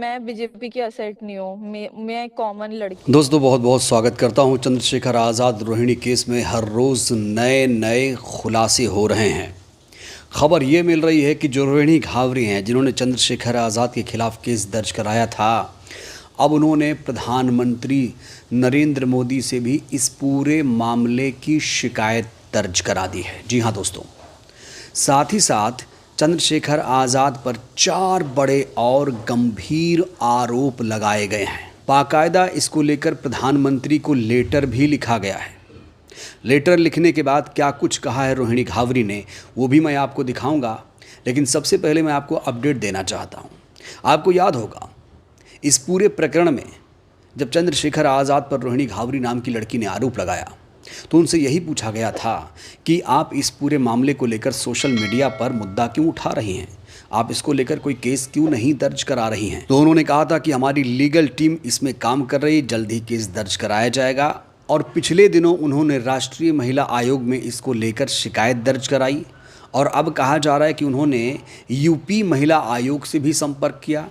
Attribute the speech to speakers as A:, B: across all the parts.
A: मैं बीजेपी की असेट नहीं हूँ। मैं एक कॉमन लड़की हूँ।
B: दोस्तों बहुत बहुत स्वागत करता हूं। चंद्रशेखर आज़ाद रोहिणी केस में हर रोज़ नए नए खुलासे हो रहे हैं। खबर ये मिल रही है कि जो रोहिणी घावरी हैं, जिन्होंने चंद्रशेखर आज़ाद के खिलाफ केस दर्ज कराया था, अब उन्होंने प्रधानमंत्री नरेंद्र मोदी से भी इस पूरे मामले की शिकायत दर्ज करा दी है। जी हाँ दोस्तों, साथ ही साथ चंद्रशेखर आज़ाद पर 4 बड़े और गंभीर आरोप लगाए गए हैं। बाकायदा इसको लेकर प्रधानमंत्री को लेटर भी लिखा गया है। लेटर लिखने के बाद क्या कुछ कहा है रोहिणी घावरी ने, वो भी मैं आपको दिखाऊंगा। लेकिन सबसे पहले मैं आपको अपडेट देना चाहता हूँ। आपको याद होगा, इस पूरे प्रकरण में जब चंद्रशेखर आज़ाद पर रोहिणी घावरी नाम की लड़की ने आरोप लगाया तो उनसे यही पूछा गया था कि आप इस पूरे मामले को लेकर सोशल मीडिया पर मुद्दा क्यों उठा रही हैं, आप इसको लेकर कोई केस क्यों नहीं दर्ज करा रही हैं। तो उन्होंने कहा था कि हमारी लीगल टीम इसमें काम कर रही है, जल्द ही केस दर्ज कराया जाएगा। और पिछले दिनों उन्होंने राष्ट्रीय महिला आयोग में इसको लेकर शिकायत दर्ज कराई और अब कहा जा रहा है कि उन्होंने यूपी महिला आयोग से भी संपर्क किया।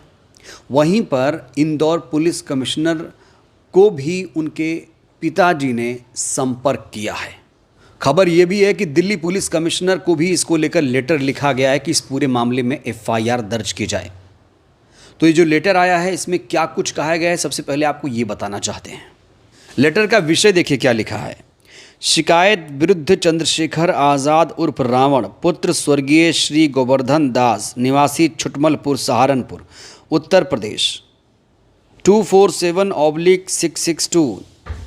B: वहीं पर इंदौर पुलिस कमिश्नर को भी उनके पिताजी ने संपर्क किया है। खबर यह भी है कि दिल्ली पुलिस कमिश्नर को भी इसको लेकर लेटर लिखा गया है कि इस पूरे मामले में एफआईआर दर्ज की जाए। तो ये जो लेटर आया है, इसमें क्या कुछ कहा गया है, सबसे पहले आपको ये बताना चाहते हैं। लेटर का विषय देखिए क्या लिखा है। शिकायत विरुद्ध चंद्रशेखर आज़ाद उर्फ रावण पुत्र स्वर्गीय श्री गोवर्धन दास निवासी छुटमलपुर सहारनपुर उत्तर प्रदेश 247/662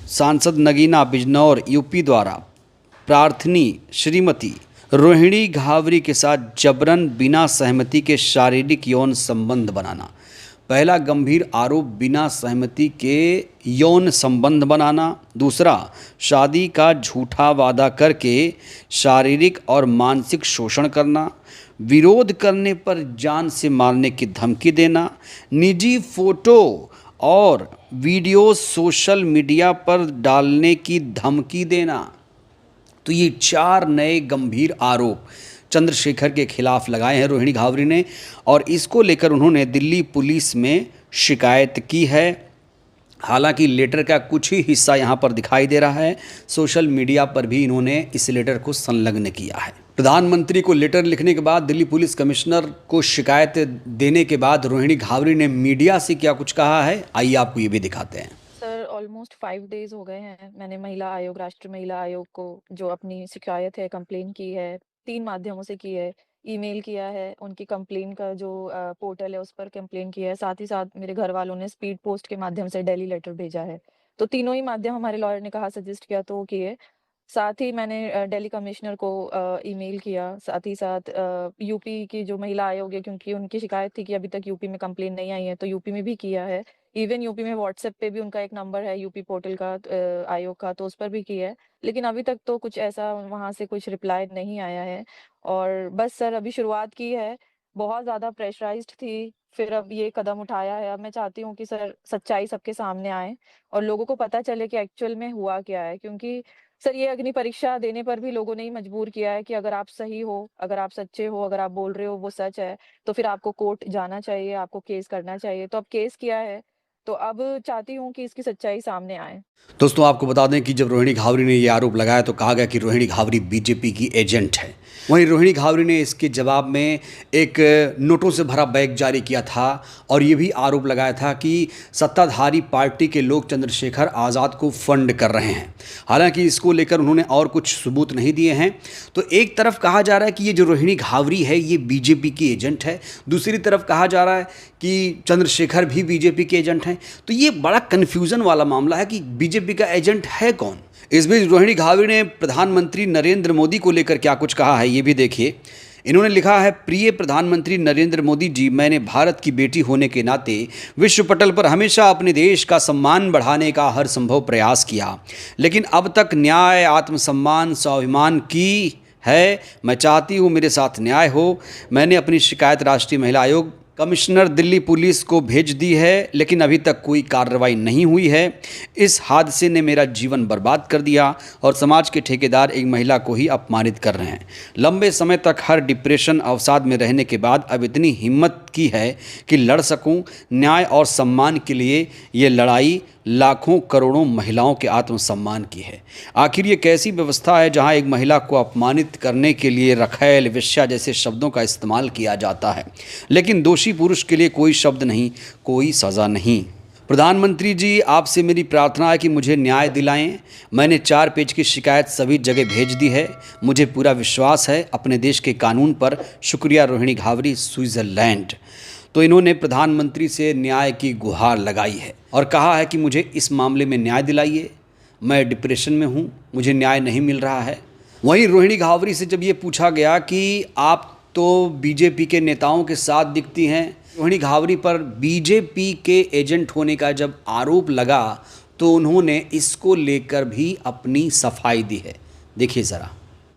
B: सांसद नगीना बिजनौर यूपी द्वारा प्रार्थनी श्रीमती रोहिणी घावरी के साथ जबरन बिना सहमति के शारीरिक यौन संबंध बनाना। पहला गंभीर आरोप बिना सहमति के यौन संबंध बनाना। दूसरा, शादी का झूठा वादा करके शारीरिक और मानसिक शोषण करना। विरोध करने पर जान से मारने की धमकी देना। निजी फोटो और वीडियो सोशल मीडिया पर डालने की धमकी देना। तो ये 4 नए गंभीर आरोप चंद्रशेखर के खिलाफ लगाए हैं रोहिणी घावरी ने, और इसको लेकर उन्होंने दिल्ली पुलिस में शिकायत की है। हालांकि लेटर का कुछ ही हिस्सा यहाँ पर दिखाई दे रहा है, सोशल मीडिया पर भी इन्होंने इस लेटर को संलग्न किया है। प्रधानमंत्री को लेटर लिखने के बाद दिल्ली पुलिस कमिश्नर को शिकायत देने के बाद रोहिणी घावरी ने मीडिया से क्या कुछ कहा है, आइए आपको ये भी दिखाते हैं।
A: सर ऑलमोस्ट 5 डेज हो गए हैं। मैंने महिला आयोग, राष्ट्रीय महिला आयोग को जो अपनी शिकायत है, कंप्लेन की है, 3 माध्यमों से की है। ईमेल किया है, उनकी कंप्लेन का जो पोर्टल है उस पर कंप्लेन किया है। साथ ही साथ मेरे घर वालों ने स्पीड पोस्ट के माध्यम से डेली लेटर भेजा है। तो तीनों ही माध्यम हमारे लॉयर ने कहा, सजेस्ट किया तो वो किए। साथ ही मैंने दिल्ली कमिश्नर को ईमेल किया। साथ ही साथ यूपी की जो महिला आयोग है, क्योंकि उनकी शिकायत थी कि अभी तक यूपी में कंप्लेन नहीं आई है, तो यूपी में भी किया है। इवन यूपी में व्हाट्सएप पे भी उनका एक नंबर है यूपी पोर्टल का, आयोग का, तो उस पर भी किया है। लेकिन अभी तक तो कुछ ऐसा वहाँ से कुछ रिप्लाई नहीं आया है। और बस सर अभी शुरुआत की है, बहुत ज़्यादा प्रेशराइज्ड थी, फिर अब ये कदम उठाया है। अब मैं चाहती हूँ कि सर सच्चाई सबके सामने आए और लोगों को पता चले कि एक्चुअल में हुआ क्या है। क्योंकि सर ये अग्नि परीक्षा देने पर भी लोगों ने ही मजबूर किया है कि अगर आप सही हो, अगर आप सच्चे हो, अगर आप बोल रहे हो वो सच है, तो फिर आपको कोर्ट जाना चाहिए, आपको केस करना चाहिए। तो अब केस किया है, तो अब चाहती हूँ कि इसकी सच्चाई सामने आए।
B: दोस्तों आपको बता दें कि जब रोहिणी घावरी ने ये आरोप लगाया तो कहा गया कि रोहिणी घावरी बीजेपी की एजेंट है। वहीं रोहिणी घावरी ने इसके जवाब में एक नोटों से भरा बैग जारी किया था और ये भी आरोप लगाया था कि सत्ताधारी पार्टी के लोग चंद्रशेखर आज़ाद को फंड कर रहे हैं। हालांकि इसको लेकर उन्होंने और कुछ सबूत नहीं दिए हैं। तो एक तरफ कहा जा रहा है कि ये जो रोहिणी घावरी है ये बीजेपी की एजेंट है, दूसरी तरफ कहा जा रहा है कि चंद्रशेखर भी बीजेपी के एजेंट हैं। तो ये बड़ा कन्फ्यूज़न वाला मामला है कि बीजेपी का एजेंट है कौन। इस बीच रोहिणी घावरी ने प्रधानमंत्री नरेंद्र मोदी को लेकर क्या कुछ कहा है, ये भी देखिए। इन्होंने लिखा है, प्रिय प्रधानमंत्री नरेंद्र मोदी जी, मैंने भारत की बेटी होने के नाते विश्व पटल पर हमेशा अपने देश का सम्मान बढ़ाने का हर संभव प्रयास किया, लेकिन अब तक न्याय, आत्मसम्मान, स्वाभिमान की है। मैं चाहती हूँ मेरे साथ न्याय हो। मैंने अपनी शिकायत राष्ट्रीय महिला आयोग कमिश्नर दिल्ली पुलिस को भेज दी है, लेकिन अभी तक कोई कार्रवाई नहीं हुई है। इस हादसे ने मेरा जीवन बर्बाद कर दिया और समाज के ठेकेदार एक महिला को ही अपमानित कर रहे हैं। लंबे समय तक हर डिप्रेशन अवसाद में रहने के बाद अब इतनी हिम्मत की है कि लड़ सकूं। न्याय और सम्मान के लिए ये लड़ाई लाखों करोड़ों महिलाओं के आत्मसम्मान की है। आखिर ये कैसी व्यवस्था है जहां एक महिला को अपमानित करने के लिए रखैल, वेश्या जैसे शब्दों का इस्तेमाल किया जाता है, लेकिन दोषी पुरुष के लिए कोई शब्द नहीं, कोई सज़ा नहीं। प्रधानमंत्री जी, आपसे मेरी प्रार्थना है कि मुझे न्याय दिलाएं। मैंने 4 पेज की शिकायत सभी जगह भेज दी है। मुझे पूरा विश्वास है अपने देश के कानून पर। शुक्रिया रोहिणी घावरी, स्विट्ज़रलैंड। तो इन्होंने प्रधानमंत्री से न्याय की गुहार लगाई है और कहा है कि मुझे इस मामले में न्याय दिलाइए। मैं डिप्रेशन में हूँ, मुझे न्याय नहीं मिल रहा है। वहीं रोहिणी घावरी से जब ये पूछा गया कि आप तो बीजेपी के नेताओं के साथ दिखती हैं, रोहिणी घावरी पर बीजेपी के एजेंट होने का जब आरोप लगा तो उन्होंने इसको लेकर भी अपनी सफाई दी है। देखिए ज़रा।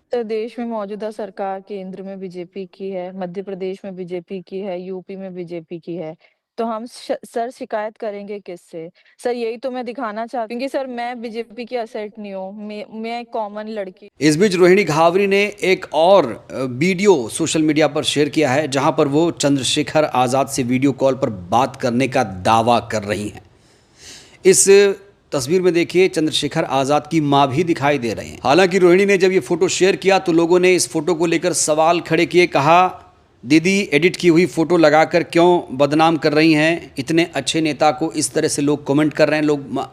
A: उत्तर देश में मौजूदा सरकार केंद्र में बीजेपी की है, मध्य प्रदेश में बीजेपी की है, यूपी में बीजेपी की है। तो हम सर शिकायत करेंगे किससे? सर यही तो मैं दिखाना चाहती हूँ कि सर मैं बीजेपी की एसेट नहीं हूँ। मैं एक कॉमन लड़की।
B: इस बीच रोहिणी घावरी ने एक और वीडियो सोशल मीडिया पर शेयर किया है जहां पर वो चंद्रशेखर आज़ाद से वीडियो कॉल पर बात करने का दावा कर रही हैं। इस तस्वीर में देखिए चंद्रशेखर आज़ाद की मां भी दिखाई दे रही हैं। हालांकि रोहिणी ने जब ये फ़ोटो शेयर किया तो लोगों ने इस फ़ोटो को लेकर सवाल खड़े किए। कहा, दीदी एडिट की हुई फ़ोटो लगाकर क्यों बदनाम कर रही हैं? इतने अच्छे नेता को इस तरह से लोग कमेंट कर रहे हैं।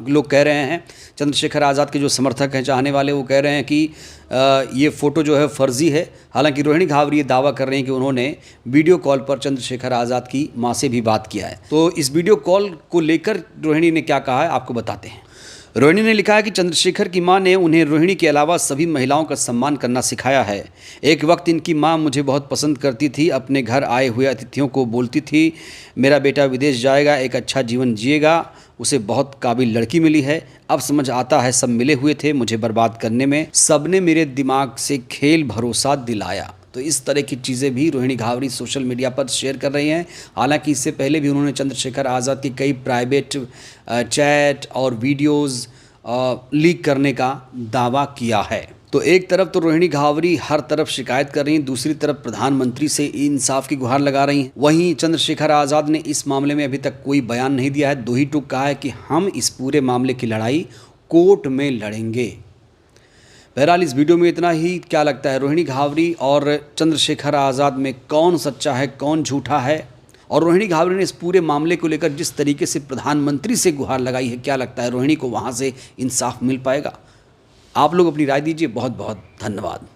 B: लोग कह रहे हैं, चंद्रशेखर आज़ाद के जो समर्थक हैं, चाहने वाले, वो कह रहे हैं कि ये फ़ोटो जो है फ़र्ज़ी है। हालांकि रोहिणी घावरी ये दावा कर रही हैं कि उन्होंने वीडियो कॉल पर चंद्रशेखर आज़ाद की मां से भी बात किया है। तो इस वीडियो कॉल को लेकर रोहिणी ने क्या कहा है आपको बताते हैं। रोहिणी ने लिखा है कि चंद्रशेखर की मां ने उन्हें रोहिणी के अलावा सभी महिलाओं का सम्मान करना सिखाया है। एक वक्त इनकी मां मुझे बहुत पसंद करती थी। अपने घर आए हुए अतिथियों को बोलती थी, मेरा बेटा विदेश जाएगा, एक अच्छा जीवन जिएगा, उसे बहुत काबिल लड़की मिली है। अब समझ आता है सब मिले हुए थे मुझे बर्बाद करने में। सबने मेरे दिमाग से खेल भरोसा दिलाया। तो इस तरह की चीज़ें भी रोहिणी घावरी सोशल मीडिया पर शेयर कर रही हैं। हालांकि इससे पहले भी उन्होंने चंद्रशेखर आज़ाद की कई प्राइवेट चैट और वीडियोस लीक करने का दावा किया है। तो एक तरफ तो रोहिणी घावरी हर तरफ शिकायत कर रही हैं, दूसरी तरफ प्रधानमंत्री से इंसाफ की गुहार लगा रही हैं। वहीं चंद्रशेखर आज़ाद ने इस मामले में अभी तक कोई बयान नहीं दिया है। 2 ही टूक कहा है कि हम इस पूरे मामले की लड़ाई कोर्ट में लड़ेंगे। बहरहाल इस वीडियो में इतना ही। क्या लगता है, रोहिणी घावरी और चंद्रशेखर आज़ाद में कौन सच्चा है, कौन झूठा है? और रोहिणी घावरी ने इस पूरे मामले को लेकर जिस तरीके से प्रधानमंत्री से गुहार लगाई है, क्या लगता है रोहिणी को वहाँ से इंसाफ मिल पाएगा? आप लोग अपनी राय दीजिए। बहुत बहुत धन्यवाद।